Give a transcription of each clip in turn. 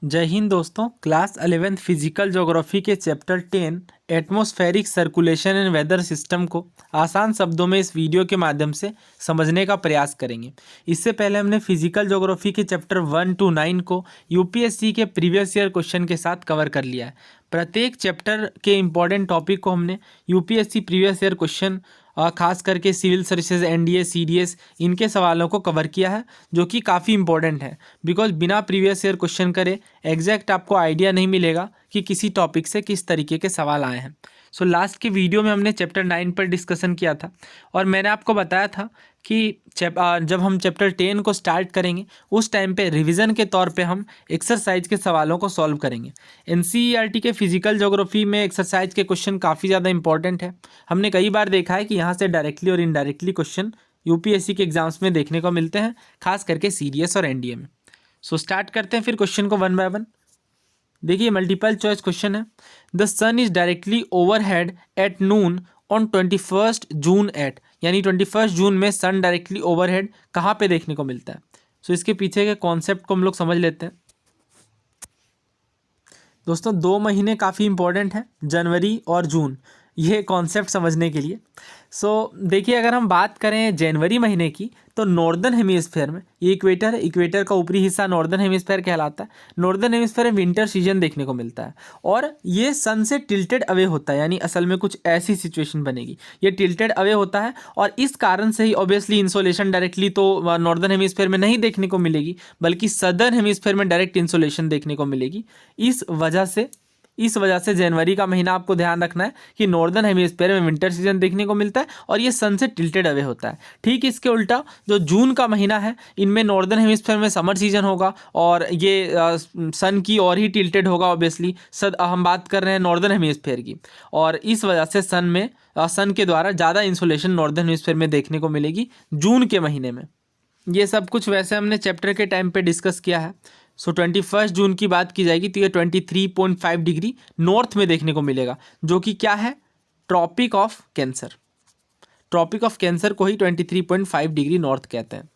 जय हिंद दोस्तों। क्लास 11th फिजिकल ज्योग्राफी के chapter 10 atmospheric circulation and weather system को आसान शब्दों में इस वीडियो के माध्यम से समझने का प्रयास करेंगे। इससे पहले हमने फिजिकल ज्योग्राफी के चैप्टर 1 to 9 को यूपीएससी के प्रीवियस ईयर क्वेश्चन के साथ कवर कर लिया है। प्रत्येक चैप्टर के इम्पॉर्टेंट टॉपिक को हमने यूपीएससी प्रीवियस ईयर क्वेश्चन खास करके सिविल सर्विसेज, एनडीए, सीडीएस इनके सवालों को कवर किया है, जो कि काफ़ी इंपॉर्टेंट है। बिकॉज बिना प्रीवियस ईयर क्वेश्चन करे एग्जैक्ट आपको आइडिया नहीं मिलेगा कि किसी टॉपिक से किस तरीके के सवाल आए हैं। सो लास्ट के वीडियो में हमने चैप्टर 9 पर डिस्कशन किया था और मैंने आपको बताया था कि जब हम चैप्टर 10 को स्टार्ट करेंगे उस टाइम पे रिवीजन के तौर पे हम एक्सरसाइज के सवालों को सॉल्व करेंगे। एनसीईआरटी के फिजिकल ज्योग्राफी में एक्सरसाइज के क्वेश्चन काफ़ी ज़्यादा इंपॉर्टेंट है। हमने कई बार देखा है कि यहाँ से डायरेक्टली और इनडायरेक्टली क्वेश्चन यूपीएससी के एग्जाम्स में देखने को मिलते हैं, खास करके सीडीएस और एनडीए में। सो स्टार्ट करते हैं फिर क्वेश्चन को वन बाय वन। देखिए, मल्टीपल चॉइस क्वेश्चन है। The sun is directly overhead at noon on 21 June at, यानी 21 जून में सन डायरेक्टली ओवरहेड कहाँ पे देखने को मिलता है। सो इसके पीछे के कॉन्सेप्ट को हम लोग समझ लेते हैं। दोस्तों, 2 महीने काफ़ी इंपॉर्टेंट हैं, जनवरी और जून, ये कॉन्सेप्ट समझने के लिए। देखिए, अगर हम बात करें जनवरी महीने की तो नॉर्दर्न हेमिस्फेयर में ये इक्वेटर है, इक्वेटर का ऊपरी हिस्सा नॉर्दर्न हेमिस्फेयर कहलाता है। नॉर्दर्न हेमिस्फेयर में विंटर सीजन देखने को मिलता है और ये सन से टिल्टेड अवे होता है, यानी असल में कुछ ऐसी सिचुएशन बनेगी, ये टिल्टेड अवे होता है और इस कारण से ही ऑब्वियसली इंसोलेशन डायरेक्टली तो नॉर्दर्न हेमिस्फेयर में नहीं देखने को मिलेगी, बल्कि सदर्न हेमिस्फेयर में डायरेक्ट इंसोलेशन देखने को मिलेगी। इस वजह से जनवरी का महीना आपको ध्यान रखना है कि नॉर्दर्न हेमिस्फीयर में विंटर सीजन देखने को मिलता है और ये सन से टिल्टेड अवे होता है। ठीक इसके उल्टा जो जून का महीना है, इनमें नॉर्दर्न हेमिस्फीयर में समर सीजन होगा और ये सन की और ही टिल्टेड होगा। ऑब्वियसली हम बात कर रहे हैं नॉर्दर्न हेमिस्फीयर की, और इस वजह से सन के द्वारा ज़्यादा इंसोलेशन नॉर्दर्न हेमिस्फीयर में देखने को मिलेगी जून के महीने में। ये सब कुछ वैसे हमने चैप्टर के टाइम पे डिस्कस किया है। 21 जून की बात की जाएगी तो ये 23.5 डिग्री नॉर्थ में देखने को मिलेगा, जो कि क्या है, tropic of cancer. Tropic of cancer को ही 23.5 डिग्री नॉर्थ कहते हैं।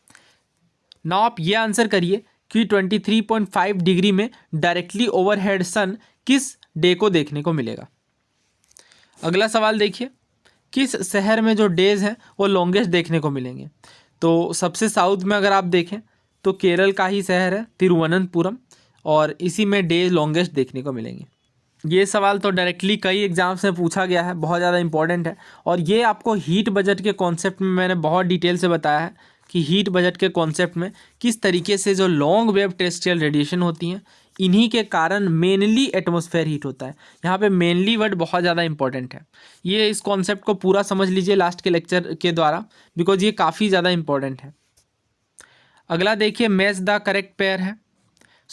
नाउ आप ये आंसर करिए कि 23.5 डिग्री में डायरेक्टली ओवरहेड सन किस डे को देखने को मिलेगा। अगला सवाल देखिए, किस शहर में जो डेज हैं वो लॉन्गेस्ट देखने को मिलेंगे। तो सबसे साउथ में अगर आप देखें तो केरल का ही शहर है तिरुवनंतपुरम, और इसी में डेज लॉन्गेस्ट देखने को मिलेंगे। ये सवाल तो डायरेक्टली कई एग्जाम्स में पूछा गया है, बहुत ज़्यादा इंपॉर्टेंट है। और ये आपको हीट बजट के कॉन्सेप्ट में मैंने बहुत डिटेल से बताया है कि हीट बजट के कॉन्सेप्ट में किस तरीके से जो लॉन्ग वेव टेरेस्ट्रियल रेडिएशन होती हैं, इन्हीं के कारण मेनली एटमॉस्फेयर हीट होता है। यहाँ पे मेनली वर्ड बहुत ज़्यादा इंपॉर्टेंट है। ये इस कॉन्सेप्ट को पूरा समझ लीजिए लास्ट के लेक्चर के द्वारा, बिकॉज ये काफ़ी ज़्यादा इंपॉर्टेंट है। अगला देखिए, मैच द करेक्ट पेयर है।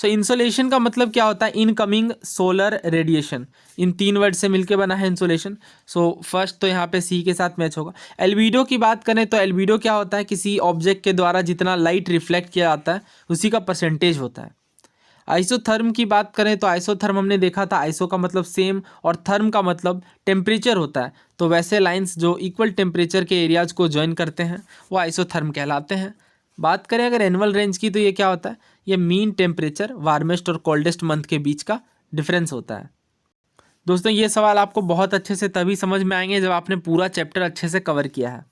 इंसोलेशन का मतलब क्या होता है, इनकमिंग सोलर रेडिएशन। इन 3 वर्ड से मिलकर बना है इंसोलेशन। फर्स्ट तो यहाँ पे सी के साथ मैच होगा। एल्बिडो की बात करें तो एल्बिडो क्या होता है, किसी ऑब्जेक्ट के द्वारा जितना लाइट रिफ्लेक्ट किया जाता है उसी का परसेंटेज होता है। आइसोथर्म की बात करें तो आइसोथर्म हमने देखा था, आइसो का मतलब सेम और थर्म का मतलब टेम्परेचर होता है। तो वैसे लाइन्स जो इक्वल टेम्परेचर के एरियाज को ज्वाइन करते हैं वो आइसोथर्म कहलाते हैं। बात करें अगर एनुअल रेंज की तो ये क्या होता है, ये मीन टेम्परेचर वार्मेस्ट और कोल्डेस्ट मंथ के बीच का डिफरेंस होता है। दोस्तों, ये सवाल आपको बहुत अच्छे से तभी समझ में आएंगे जब आपने पूरा चैप्टर अच्छे से कवर किया है।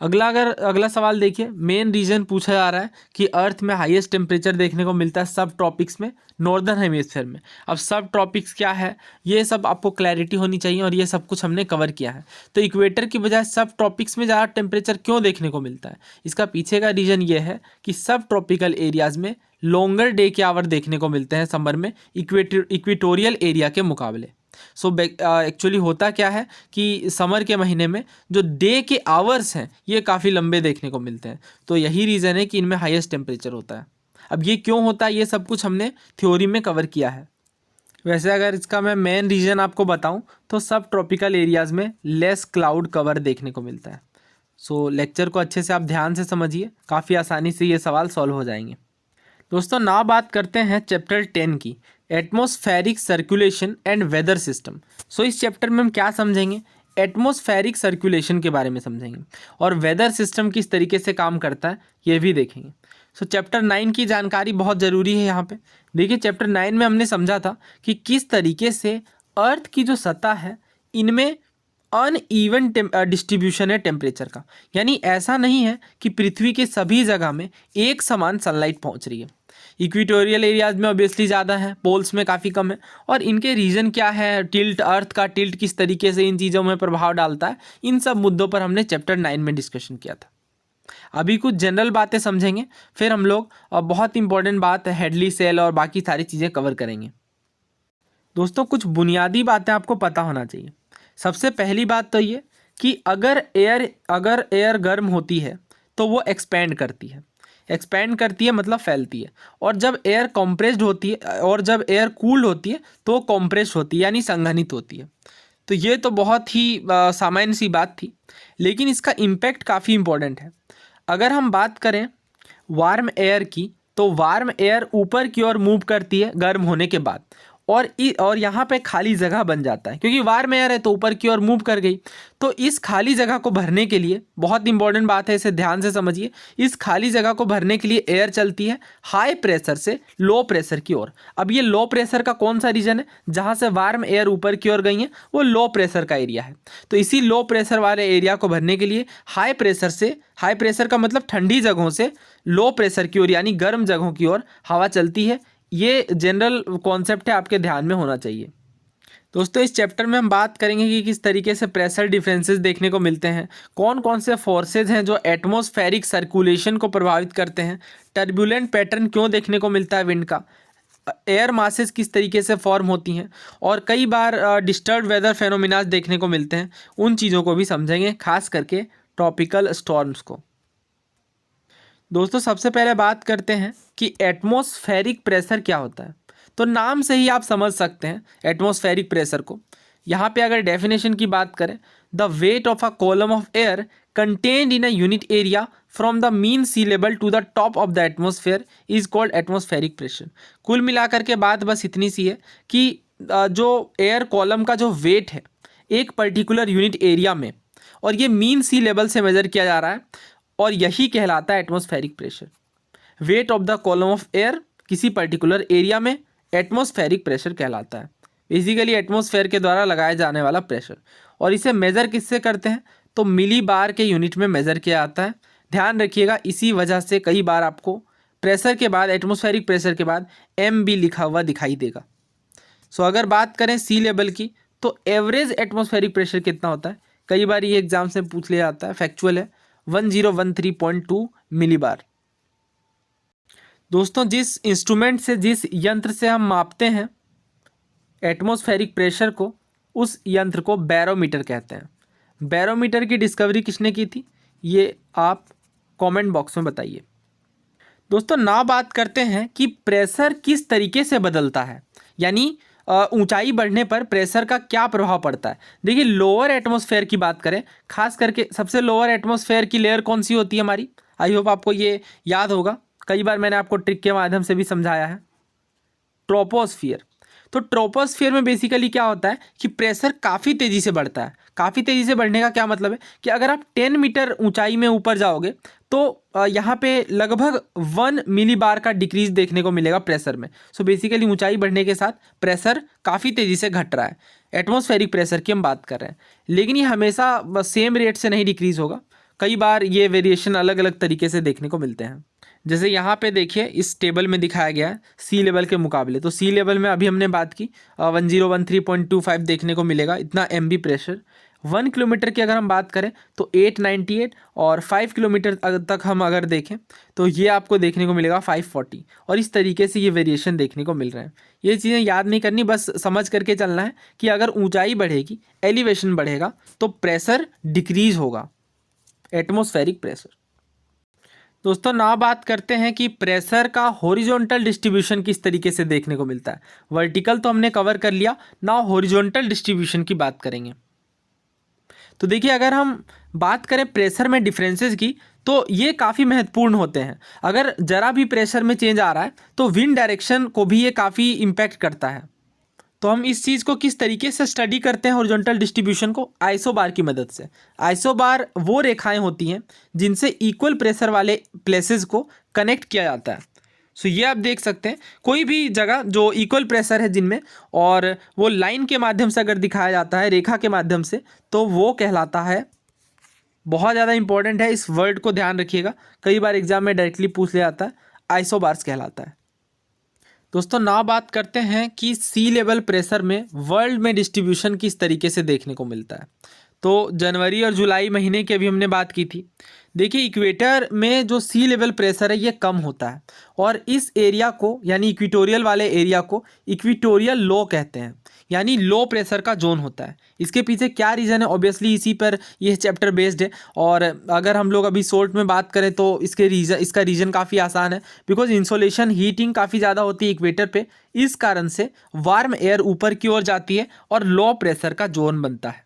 अगला सवाल देखिए, मेन रीजन पूछा जा रहा है कि अर्थ में हाईएस्ट टेम्परेचर देखने को मिलता है सब ट्रॉपिक्स में, नॉर्दर्न हेमिस्फीयर में। अब सब ट्रॉपिक्स क्या है, ये सब आपको क्लैरिटी होनी चाहिए और ये सब कुछ हमने कवर किया है। तो इक्वेटर की बजाय सब ट्रॉपिक्स में ज़्यादा टेम्परेचर क्यों देखने को मिलता है, इसका पीछे का रीज़न ये है कि सब ट्रॉपिकल एरियाज़ में लॉन्गर डे के आवर देखने को मिलते हैं समर में इक्वेटोरियल एरिया के मुकाबले। एक्चुअली होता क्या है कि समर के महीने में जो डे के आवर्स हैं ये काफ़ी लंबे देखने को मिलते हैं। तो यही रीज़न है कि इनमें हाईएस्ट टेम्परेचर होता है। अब ये क्यों होता है, ये सब कुछ हमने थ्योरी में कवर किया है। वैसे अगर इसका मैं मेन रीज़न आपको बताऊं तो सब ट्रॉपिकल एरियाज़ में लेस क्लाउड कवर देखने को मिलता है। लेक्चर को अच्छे से आप ध्यान से समझिए, काफ़ी आसानी से ये सवाल सॉल्व हो जाएंगे। दोस्तों, ना बात करते हैं चैप्टर 10 की, atmospheric circulation and weather system. इस चैप्टर में हम क्या समझेंगे, एटमॉस्फेरिक सर्कुलेशन के बारे में समझेंगे और वेदर सिस्टम किस तरीके से काम करता है ये भी देखेंगे। सो चैप्टर 9 की जानकारी बहुत ज़रूरी है यहाँ पे। देखिए चैप्टर 9 में हमने समझा था कि किस तरीके से अर्थ की जो सतह है इनमें अनइवन डिस्ट्रीब्यूशन है टेम्परेचर का, यानी ऐसा नहीं है कि पृथ्वी के सभी जगह में एक समान सनलाइट पहुँच रही है। इक्वेटोरियल एरियाज में ऑब्वियसली ज़्यादा है, पोल्स में काफ़ी कम है। और इनके रीजन क्या है, टिल्ट, अर्थ का टिल्ट किस तरीके से इन चीज़ों में प्रभाव डालता है, इन सब मुद्दों पर हमने चैप्टर 9 में डिस्कशन किया था। अभी कुछ जनरल बातें समझेंगे, फिर हम लोग बहुत इंपॉर्टेंट बात है हेडली सेल और बाकी सारी चीज़ें कवर करेंगे। दोस्तों कुछ बुनियादी बातें आपको पता होना चाहिए। सबसे पहली बात तो ये कि अगर एयर गर्म होती है तो वो एक्सपैंड करती है मतलब फैलती है, और जब एयर कॉम्प्रेस्ड होती है और जब एयर कूल्ड होती है तो कॉम्प्रेस होती है यानी संघनित होती है। तो ये तो बहुत ही सामान्य सी बात थी, लेकिन इसका इम्पैक्ट काफ़ी इम्पोर्टेंट है। अगर हम बात करें वार्म एयर की, तो वार्म एयर ऊपर की ओर मूव करती है गर्म होने के बाद, और यहाँ पे खाली जगह बन जाता है, क्योंकि वार्म एयर है तो ऊपर की ओर मूव कर गई। तो इस खाली जगह को भरने के लिए, बहुत इंपॉर्टेंट बात है, इसे ध्यान से समझिए, इस खाली जगह को भरने के लिए एयर चलती है हाई प्रेशर से लो प्रेशर की ओर। अब ये लो प्रेशर का कौन सा रीजन है, जहाँ से वार्म एयर ऊपर की ओर गई है वो लो प्रेशर का एरिया है। तो इसी लो प्रेशर वाले एरिया को भरने के लिए हाई प्रेशर का मतलब ठंडी जगहों से लो प्रेशर की ओर यानी गर्म जगहों की ओर हवा चलती है। ये जनरल कॉन्सेप्ट है, आपके ध्यान में होना चाहिए। दोस्तों इस चैप्टर में हम बात करेंगे कि किस तरीके से प्रेशर डिफरेंसेस देखने को मिलते हैं, कौन कौन से फोर्सेज हैं जो एटमॉस्फेरिक सर्कुलेशन को प्रभावित करते हैं, टर्बुलेंट पैटर्न क्यों देखने को मिलता है विंड का, एयर मासेस किस तरीके से फॉर्म होती हैं, और कई बार डिस्टर्ब वेदर फेनोमिनाज देखने को मिलते हैं। उन चीज़ों को भी समझेंगे, खास करके ट्रॉपिकल स्टॉर्म्स को। दोस्तों सबसे पहले बात करते हैं कि एटमॉस्फेरिक प्रेशर क्या होता है। तो नाम से ही आप समझ सकते हैं एटमॉस्फेरिक प्रेशर को। यहाँ पे अगर डेफिनेशन की बात करें, the weight of a column of air contained in a unit area from the mean sea level to the top of the atmosphere is called atmospheric pressure. कुल मिलाकर के बात बस इतनी सी है कि जो एयर कॉलम का जो वेट है एक पर्टिकुलर यूनिट एरिया में, और ये मीन सी लेवल से मेजर किया जा रहा है, और यही कहलाता है atmospheric pressure. Weight of the column of air किसी पर्टिकुलर एरिया में एटमॉस्फेरिक प्रेशर कहलाता है। बेसिकली एटमॉस्फेयर के द्वारा लगाया जाने वाला प्रेशर, और इसे मेज़र किससे करते हैं, तो मिली बार के यूनिट में मेज़र किया जाता है। ध्यान रखिएगा, इसी वजह से कई बार आपको प्रेशर के बाद, एटमॉस्फेरिक प्रेशर के बाद MB लिखा हुआ दिखाई देगा। सो अगर बात करें सी लेवल की, तो एवरेज एटमॉस्फेरिक प्रेशर कितना होता है, कई बार ये एग्जाम से पूछ लिया जाता है, फैक्चुअल है, 1013.2 मिलीबार। दोस्तों जिस इंस्ट्रूमेंट से, जिस यंत्र से हम मापते हैं एटमॉस्फेरिक प्रेशर को, उस यंत्र को बैरोमीटर कहते हैं। बैरोमीटर की डिस्कवरी किसने की थी, ये आप कमेंट बॉक्स में बताइए। दोस्तों ना बात करते हैं कि प्रेशर किस तरीके से बदलता है, यानी ऊंचाई बढ़ने पर प्रेशर का क्या प्रभाव पड़ता है। देखिए लोअर एटमॉस्फेयर की बात करें, खास करके सबसे लोअर एटमॉस्फेयर की लेयर कौन सी होती है हमारी, आई होप आपको ये याद होगा, कई बार मैंने आपको ट्रिक के माध्यम से भी समझाया है, ट्रोपोस्फियर। तो ट्रोपोस्फियर में बेसिकली क्या होता है कि प्रेशर काफ़ी तेज़ी से बढ़ता है। काफ़ी तेज़ी से बढ़ने का क्या मतलब है कि अगर आप 10 मीटर ऊंचाई में ऊपर जाओगे तो यहाँ पे लगभग 1 मिलीबार का डिक्रीज देखने को मिलेगा प्रेशर में। सो बेसिकली ऊंचाई बढ़ने के साथ प्रेशर काफ़ी तेज़ी से घट रहा है। एटमॉस्फेरिक प्रेशर की हम बात कर रहे हैं, लेकिन ये हमेशा सेम रेट से नहीं डिक्रीज़ होगा, कई बार ये वेरिएशन अलग अलग तरीके से देखने को मिलते हैं। जैसे यहाँ पे देखिए इस टेबल में दिखाया गया है सी लेवल के मुकाबले, तो सी लेवल में अभी हमने बात की 1013.25 देखने को मिलेगा, इतना MB प्रेशर। 1 किलोमीटर की अगर हम बात करें तो 898, और 5 किलोमीटर तक हम अगर देखें तो ये आपको देखने को मिलेगा 540, और इस तरीके से ये वेरिएशन देखने को मिल रहे हैं। ये चीज़ें याद नहीं करनी, बस समझ करके चलना है कि अगर ऊंचाई बढ़ेगी, एलिवेशन बढ़ेगा, तो प्रेशर डिक्रीज होगा, एटमॉस्फेरिक प्रेशर। दोस्तों ना बात करते हैं कि प्रेशर का हॉरिजॉन्टल डिस्ट्रीब्यूशन किस तरीके से देखने को मिलता है। वर्टिकल तो हमने कवर कर लिया, ना हॉरिजॉन्टल डिस्ट्रीब्यूशन की बात करेंगे। तो देखिए अगर हम बात करें प्रेशर में डिफरेंसेस की, तो ये काफ़ी महत्वपूर्ण होते हैं। अगर ज़रा भी प्रेशर में चेंज आ रहा है तो विंड डायरेक्शन को भी ये काफ़ी इम्पैक्ट करता है। तो हम इस चीज़ को किस तरीके से स्टडी करते हैं हॉरिजॉन्टल डिस्ट्रीब्यूशन को, आइसोबार की मदद से। आइसोबार वो रेखाएं होती हैं जिनसे इक्वल प्रेशर वाले प्लेसेस को कनेक्ट किया जाता है। सो ये आप देख सकते हैं, कोई भी जगह जो इक्वल प्रेशर है जिनमें, और वो लाइन के माध्यम से अगर दिखाया जाता है, रेखा के माध्यम से, तो वो कहलाता है, बहुत ज़्यादा इंपॉर्टेंट है, इस वर्ड को ध्यान रखिएगा, कई बार एग्जाम में डायरेक्टली पूछ लिया जाता है, आइसोबार्स कहलाता है। दोस्तों नाउ बात करते हैं कि सी लेवल प्रेशर में वर्ल्ड में डिस्ट्रीब्यूशन किस तरीके से देखने को मिलता है। तो जनवरी और जुलाई महीने की अभी हमने बात की थी। देखिए इक्वेटर में जो सी लेवल प्रेशर है ये कम होता है, और इस एरिया को, यानी इक्वेटोरियल वाले एरिया को इक्वेटोरियल लो कहते हैं, यानी लो प्रेशर का जोन होता है। इसके पीछे क्या रीज़न है, ऑब्वियसली इसी पर यह चैप्टर बेस्ड है। और अगर हम लोग अभी शॉर्ट में बात करें तो इसका रीज़न काफ़ी आसान है, बिकॉज इंसोलेशन हीटिंग काफ़ी ज़्यादा होती है इक्वेटर पे, इस कारण से वार्म एयर ऊपर की ओर जाती है और लो प्रेशर का जोन बनता है।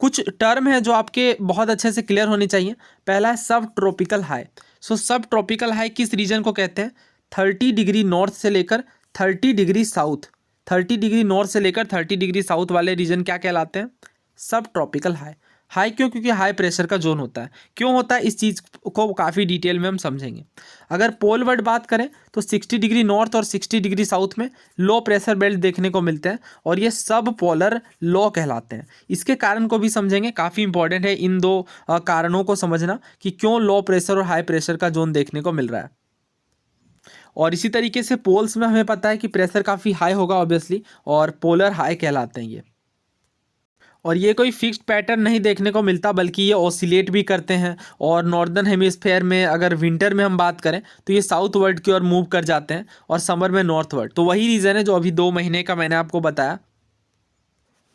कुछ टर्म है जो आपके बहुत अच्छे से क्लियर होने चाहिए। पहला है सब ट्रॉपिकल हाई। सो सब ट्रॉपिकल हाई किस रीजन को कहते हैं, 30 डिग्री नॉर्थ से लेकर 30 डिग्री साउथ, 30 डिग्री नॉर्थ से लेकर 30 डिग्री साउथ वाले रीजन क्या कहलाते हैं, सब ट्रॉपिकल हाई। हाई क्यों, क्योंकि हाई प्रेशर का जोन होता है। क्यों होता है इस चीज़ को काफ़ी डिटेल में हम समझेंगे। अगर पोल वर्ड बात करें तो 60 डिग्री नॉर्थ और 60 डिग्री साउथ में लो प्रेशर बेल्ट देखने को मिलते हैं, और ये सब पोलर लो कहलाते हैं। इसके कारण को भी समझेंगे, काफ़ी इंपॉर्टेंट है इन दो कारणों को समझना कि क्यों लो प्रेशर और हाई प्रेशर का जोन देखने को मिल रहा है। और इसी तरीके से पोल्स में हमें पता है कि प्रेशर काफ़ी हाई होगा ऑब्वियसली, और पोलर हाई कहलाते हैं ये। और ये कोई फिक्स्ड पैटर्न नहीं देखने को मिलता, बल्कि ये ऑसिलेट भी करते हैं। और नॉर्दर्न हेमिस्फेयर में अगर विंटर में हम बात करें तो ये साउथ वर्ड की ओर मूव कर जाते हैं, और समर में नॉर्थ वर्ड। तो वही रीज़न है जो अभी 2 महीने का मैंने आपको बताया।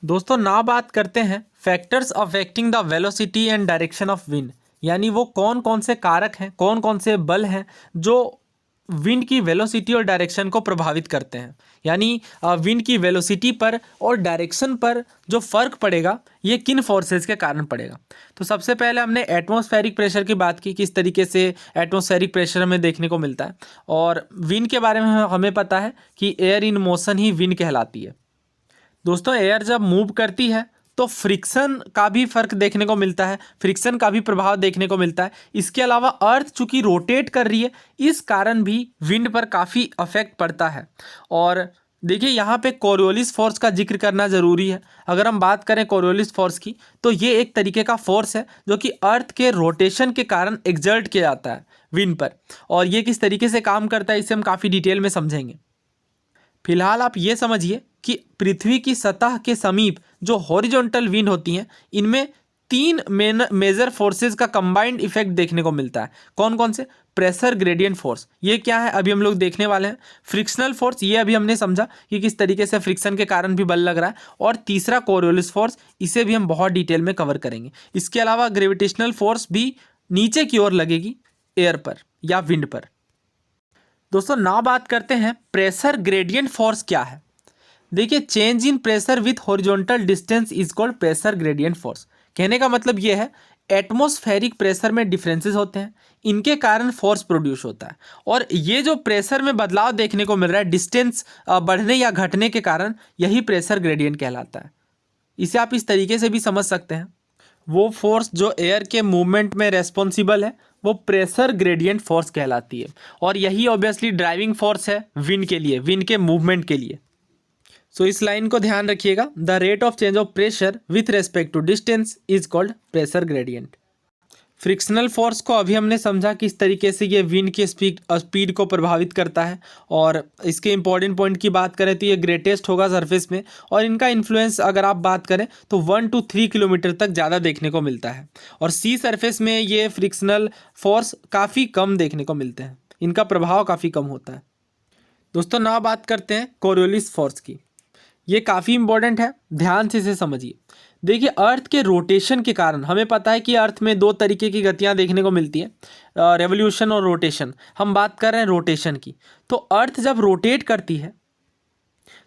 दोस्तों नाउ बात करते हैं factors affecting the velocity and direction of wind, यानी वो कौन कौन से कारक हैं, कौन कौन से बल हैं जो विंड की वेलोसिटी और डायरेक्शन को प्रभावित करते हैं। यानी विंड की वेलोसिटी पर और डायरेक्शन पर जो फर्क पड़ेगा ये किन फोर्सेस के कारण पड़ेगा। तो सबसे पहले हमने एटमॉस्फेरिक प्रेशर की बात की, किस तरीके से एटमॉस्फेरिक प्रेशर हमें देखने को मिलता है। और विंड के बारे में हमें पता है कि air in motion he wind कहलाती है। दोस्तों एयर जब मूव करती है तो फ्रिक्शन का भी फर्क देखने को मिलता है, फ्रिक्शन का भी प्रभाव देखने को मिलता है। इसके अलावा अर्थ चूंकि रोटेट कर रही है, इस कारण भी विंड पर काफ़ी अफेक्ट पड़ता है। और देखिए यहाँ पे कोरियोलिस फोर्स का जिक्र करना ज़रूरी है। अगर हम बात करें कोरियोलिस फोर्स की, तो ये एक तरीके का फोर्स है जो कि अर्थ के रोटेशन के कारण एक्सर्ट किया जाता है विंड पर। और ये किस तरीके से काम करता है इसे हम काफ़ी डिटेल में समझेंगे। फिलहाल आप ये समझिए कि पृथ्वी की सतह के समीप जो हॉरिजॉन्टल विंड होती हैं, इनमें 3 मेजर फोर्सेस का कंबाइंड इफेक्ट देखने को मिलता है। कौन कौन से, प्रेशर ग्रेडियंट फोर्स, ये क्या है अभी हम लोग देखने वाले हैं। फ्रिक्शनल फोर्स, ये अभी हमने समझा कि किस तरीके से फ्रिक्शन के कारण भी बल लग रहा है। और तीसरा कोरियोलिस फोर्स, इसे भी हम बहुत डिटेल में कवर करेंगे। इसके अलावा ग्रेविटेशनल फोर्स भी नीचे की ओर लगेगी एयर पर या विंड पर। दोस्तों नाउ बात करते हैं प्रेशर ग्रेडियंट फोर्स क्या है। देखिए change in pressure with horizontal distance is called pressure gradient force. कहने का मतलब ये है एटमॉस्फेरिक प्रेशर में डिफरेंसेस होते हैं, इनके कारण फोर्स प्रोड्यूस होता है। और ये जो प्रेशर में बदलाव देखने को मिल रहा है डिस्टेंस बढ़ने या घटने के कारण, यही प्रेशर ग्रेडियंट कहलाता है। इसे आप इस तरीके से भी समझ सकते हैं, वो फोर्स जो एयर के मूवमेंट में रेस्पॉन्सिबल है वो प्रेशर ग्रेडियंट फोर्स कहलाती है। और यही ऑब्वियसली ड्राइविंग फोर्स है विंड के लिए, विंड के मूवमेंट के लिए। सो इस लाइन को ध्यान रखिएगा, the rate of change of pressure with respect to distance is called pressure gradient. Frictional force को अभी हमने समझा किस तरीके से ये विंड के स्पीड को प्रभावित करता है। और इसके इंपॉर्टेंट पॉइंट की बात करें तो ये ग्रेटेस्ट होगा सरफेस में, और इनका इन्फ्लुएंस अगर आप बात करें तो 1 to 3 किलोमीटर तक ज़्यादा देखने को मिलता है। और सी सरफेस में ये फ्रिक्शनल फोर्स काफ़ी कम देखने को मिलते हैं, इनका प्रभाव काफ़ी कम होता है। दोस्तों ना बात करते हैं कोरियोलिस फोर्स की, ये काफ़ी इंपॉर्टेंट है, ध्यान से इसे समझिए। देखिए अर्थ के रोटेशन के कारण हमें पता है कि अर्थ में 2 तरीके की गतियां देखने को मिलती हैं, रेवोल्यूशन और रोटेशन। हम बात कर रहे हैं रोटेशन की। तो अर्थ जब रोटेट करती है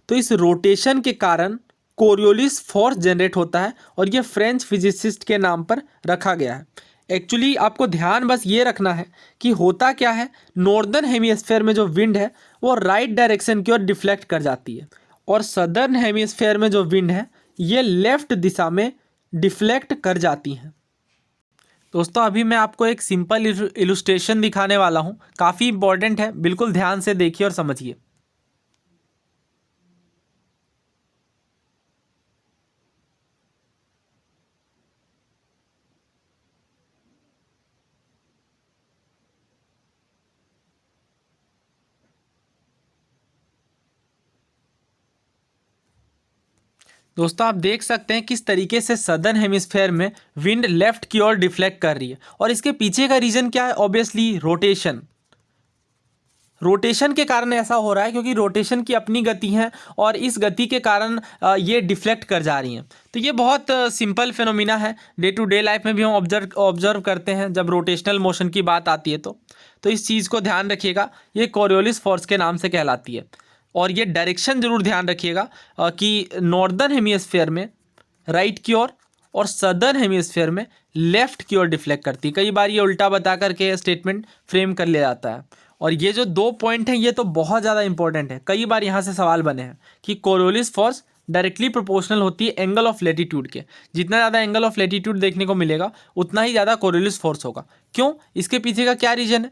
तो इस रोटेशन के कारण कोरियोलिस फोर्स जनरेट होता है, और ये फ्रेंच फिजिसिस्ट के नाम पर रखा गया है। एक्चुअली आपको ध्यान बस ये रखना है कि होता क्या है, नॉर्दर्न हेमिस्फेयर में जो विंड है वो राइट डायरेक्शन की ओर डिफ्लेक्ट कर जाती है, और सदर्न हेमिस्फेयर में जो विंड है ये लेफ्ट दिशा में डिफ्लेक्ट कर जाती हैं। दोस्तों अभी मैं आपको एक सिंपल इलुस्ट्रेशन दिखाने वाला हूँ, काफ़ी इंपॉर्टेंट है, बिल्कुल ध्यान से देखिए और समझिए। दोस्तों आप देख सकते हैं किस तरीके से सदर्न हेमिस्फेयर में विंड लेफ्ट की ओर डिफ्लेक्ट कर रही है, और इसके पीछे का रीजन क्या है? Obviously rotation. रोटेशन के कारण ऐसा हो रहा है क्योंकि रोटेशन की अपनी गति है और इस गति के कारण ये डिफ्लेक्ट कर जा रही हैं। तो ये बहुत सिंपल फिनोमिना है, डे टू डे लाइफ में भी हम ऑब्जर्व करते हैं जब रोटेशनल मोशन की बात आती है। तो इस चीज़ को ध्यान रखिएगा, ये कोरियोलिस फोर्स के नाम से कहलाती है। और ये डायरेक्शन जरूर ध्यान रखिएगा कि नॉर्दर्न हेमिस्फेयर में राइट की ओर और सदर्न हेमिस्फेयर में लेफ्ट की ओर डिफ्लेक्ट करती है। कई बार ये उल्टा बता करके स्टेटमेंट फ्रेम कर लिया जाता है। और ये जो दो पॉइंट हैं ये तो बहुत ज़्यादा इंपॉर्टेंट है, कई बार यहाँ से सवाल बने हैं कि कोरियोलिस फोर्स डायरेक्टली प्रोपोर्शनल होती है एंगल ऑफ लेटीट्यूड के। जितना ज़्यादा एंगल ऑफ लेटीट्यूड देखने को मिलेगा उतना ही ज़्यादा कोरियोलिस फोर्स होगा। क्यों? इसके पीछे का क्या रीज़न है?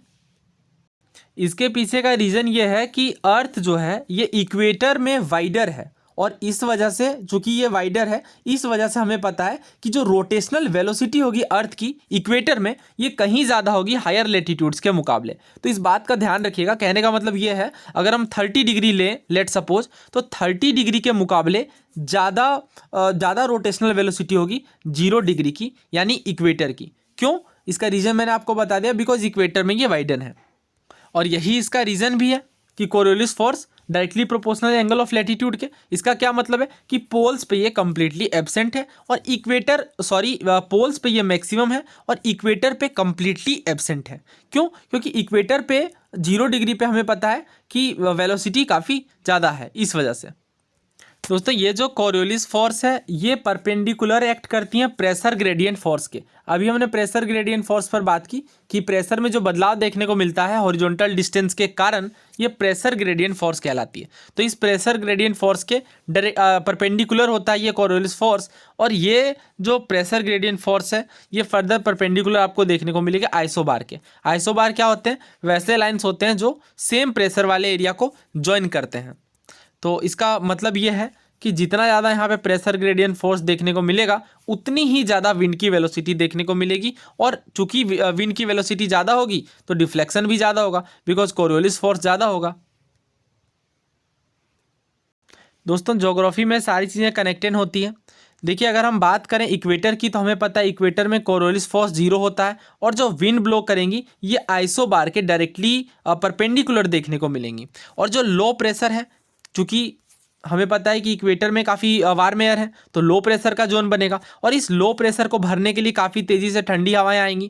इसके पीछे का रीज़न ये है कि अर्थ जो है ये इक्वेटर में वाइडर है, और इस वजह से चूंकि ये वाइडर है इस वजह से हमें पता है कि जो रोटेशनल वेलोसिटी होगी अर्थ की इक्वेटर में ये कहीं ज़्यादा होगी हायर लेटीट्यूड्स के मुकाबले। तो इस बात का ध्यान रखिएगा। कहने का मतलब ये है, अगर हम 30 डिग्री लें लेट सपोज, तो 30 डिग्री के मुकाबले ज़्यादा रोटेशनल वेलोसिटी होगी 0 डिग्री की, यानी इक्वेटर की। क्यों? इसका रीज़न मैंने आपको बता दिया, बिकॉज इक्वेटर में ये वाइडन है। और यही इसका रीज़न भी है कि Coriolis force directly proportional angle of latitude के। इसका क्या मतलब है कि पोल्स पे ये कंप्लीटली एब्सेंट है और पोल्स पे ये मैक्सिमम है और इक्वेटर पे कंप्लीटली एब्सेंट है। क्यों? क्योंकि इक्वेटर पे 0 डिग्री पे हमें पता है कि वेलोसिटी काफ़ी ज़्यादा है, इस वजह से। दोस्तों ये जो कोरियोलिस फोर्स है ये परपेंडिकुलर एक्ट करती हैं प्रेशर ग्रेडियंट फोर्स के। अभी हमने प्रेशर ग्रेडियंट फोर्स पर बात की कि प्रेशर में जो बदलाव देखने को मिलता है हॉरिजॉन्टल डिस्टेंस के कारण, ये प्रेशर ग्रेडियंट फोर्स कहलाती है। तो इस प्रेशर ग्रेडियंट फोर्स के परपेंडिकुलर होता है ये कोरियोलिस फोर्स, और ये जो प्रेशर ग्रेडियंट फोर्स है ये फर्दर परपेंडिकुलर आपको देखने को मिलेगा आइसोबार के। आइसोबार क्या होते हैं? वैसे लाइन्स होते हैं जो सेम प्रेशर वाले एरिया को ज्वाइन करते हैं। तो इसका मतलब ये है कि जितना ज़्यादा यहाँ पे प्रेशर ग्रेडियंट फोर्स देखने को मिलेगा उतनी ही ज़्यादा विंड की वेलोसिटी देखने को मिलेगी, और चूंकि विंड की वेलोसिटी ज़्यादा होगी तो डिफ्लेक्शन भी ज़्यादा होगा, बिकॉज कोरियोलिस फोर्स ज़्यादा होगा। दोस्तों ज्योग्राफी में सारी चीज़ें कनेक्टेड होती हैं। देखिए अगर हम बात करें इक्वेटर की, तो हमें पता है इक्वेटर में कोरियोलिस फोर्स 0 होता है, और जो विंड ब्लो करेंगी ये आइसोबार के डायरेक्टली परपेंडिकुलर देखने को मिलेंगी। और जो लो प्रेशर है, चूँकि हमें पता है कि इक्वेटर में काफ़ी वार्म एयर है, तो लो प्रेशर का जोन बनेगा, और इस लो प्रेशर को भरने के लिए काफ़ी तेज़ी से ठंडी हवाएं आएंगी,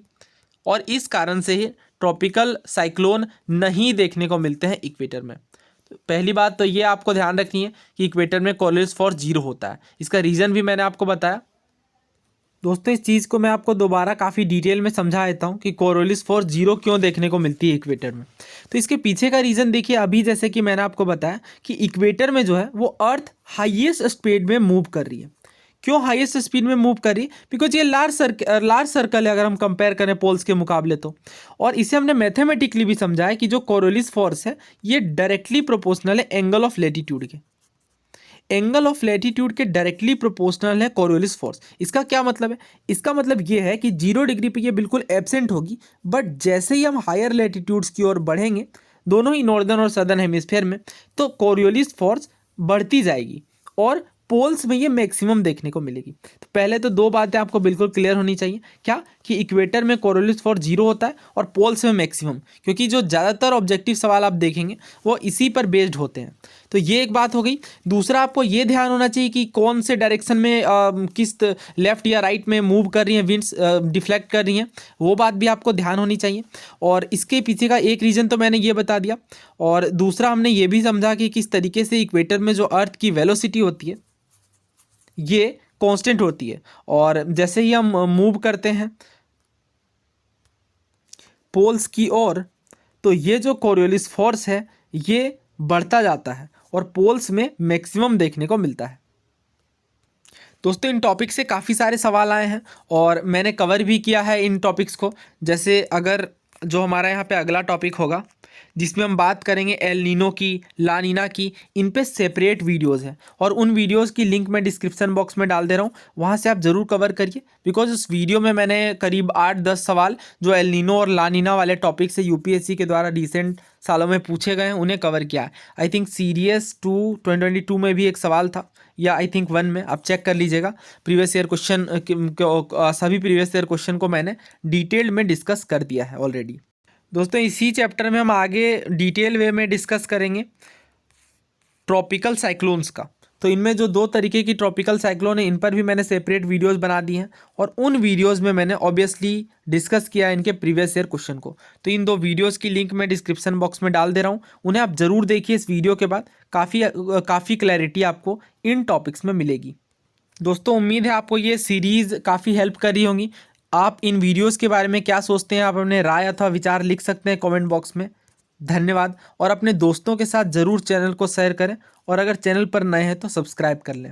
और इस कारण से ही ट्रॉपिकल साइक्लोन नहीं देखने को मिलते हैं इक्वेटर में। तो पहली बात तो ये आपको ध्यान रखनी है कि इक्वेटर में कोरियोलिस फोर्स 0 होता है। इसका रीज़न भी मैंने आपको बताया। दोस्तों इस चीज़ को मैं आपको दोबारा काफ़ी डिटेल में समझा देता हूँ कि कोरियोलिस फोर्स 0 क्यों देखने को मिलती है इक्वेटर में। तो इसके पीछे का रीज़न देखिए, अभी जैसे कि मैंने आपको बताया कि इक्वेटर में जो है वो अर्थ हाईएस्ट स्पीड में मूव कर रही है। क्यों हाईएस्ट स्पीड में मूव कर रही है? बिकॉज ये लार्ज सर्कल है अगर हम कंपेयर करें पोल्स के मुकाबले तो। और इसे हमने मैथमेटिकली भी समझा है कि जो कोरियोलिस फोर्स है ये डायरेक्टली प्रोपोर्शनल है एंगल ऑफ लेटीट्यूड के। एंगल ऑफ लैटिट्यूड के डायरेक्टली प्रोपोर्शनल है कोरियोलिस फोर्स। इसका क्या मतलब है? इसका मतलब ये है कि 0 डिग्री पे ये बिल्कुल एब्सेंट होगी, बट जैसे ही हम हायर लैटिट्यूड्स की ओर बढ़ेंगे, दोनों ही नॉर्दर्न और सदर्न हेमिस्फीयर में, तो कोरियोलिस फोर्स बढ़ती जाएगी और पोल्स में ये मैक्सिमम देखने को मिलेगी। तो पहले तो दो बातें आपको बिल्कुल क्लियर होनी चाहिए, क्या कि इक्वेटर में कोरियोलिस फोर्स 0 होता है और पोल्स में मैक्सिमम, क्योंकि जो ज़्यादातर ऑब्जेक्टिव सवाल आप देखेंगे वो इसी पर बेस्ड होते हैं। तो ये एक बात हो गई। दूसरा आपको ये ध्यान होना चाहिए कि कौन से डायरेक्शन में किस लेफ्ट या राइट में मूव कर रही हैं विंड्स, डिफ्लेक्ट कर रही हैं, वो बात भी आपको ध्यान होनी चाहिए। और इसके पीछे का एक रीज़न तो मैंने ये बता दिया, और दूसरा हमने ये भी समझा कि किस तरीके से इक्वेटर में जो अर्थ की वेलोसिटी होती है ये कांस्टेंट होती है, और जैसे ही हम मूव करते हैं पोल्स की ओर, तो ये जो कोरियोलिस फोर्स है ये बढ़ता जाता है, और पोल्स में मैक्सिमम देखने को मिलता है। दोस्तों इन टॉपिक से काफ़ी सारे सवाल आए हैं और मैंने कवर भी किया है इन टॉपिक्स को। जैसे अगर जो हमारा यहाँ पे अगला टॉपिक होगा जिसमें हम बात करेंगे एल नीनो की, ला नीना की, इन पे सेपरेट वीडियोस हैं और उन वीडियोस की लिंक मैं डिस्क्रिप्शन बॉक्स में डाल दे रहा हूँ, वहाँ से आप ज़रूर कवर करिए। बिकॉज उस वीडियो में मैंने करीब 8-10 सवाल जो एल नीनो और ला नीना वाले टॉपिक से यूपीएससी के द्वारा रिसेंट सालों में पूछे गए हैं उन्हें कवर किया है। आई थिंक सीरीएस 2022 में भी एक सवाल था, या आई थिंक 1 में, आप चेक कर लीजिएगा। प्रीवियस ईयर क्वेश्चन सभी प्रीवियस ईयर क्वेश्चन को मैंने डिटेल्ड में डिस्कस कर दिया है ऑलरेडी। दोस्तों इसी चैप्टर में हम आगे डिटेल वे में डिस्कस करेंगे ट्रॉपिकल साइक्लोन्स का। तो इनमें जो 2 तरीके की ट्रॉपिकल साइक्लोन है इन पर भी मैंने सेपरेट वीडियोस बना दी हैं और उन वीडियोस में मैंने ऑब्वियसली डिस्कस किया है इनके प्रीवियस ईयर क्वेश्चन को। तो इन 2 वीडियोस की लिंक मैं डिस्क्रिप्शन बॉक्स में डाल दे रहा हूँ, उन्हें आप ज़रूर देखिए। इस वीडियो के बाद काफ़ी क्लैरिटी आपको इन टॉपिक्स में मिलेगी। दोस्तों उम्मीद है आपको ये सीरीज़ काफ़ी हेल्प कर रही होंगी। आप इन वीडियोस के बारे में क्या सोचते हैं, आप अपने राय अथवा विचार लिख सकते हैं कमेंट बॉक्स में। धन्यवाद। और अपने दोस्तों के साथ ज़रूर चैनल को शेयर करें और अगर चैनल पर नए हैं तो सब्सक्राइब कर लें।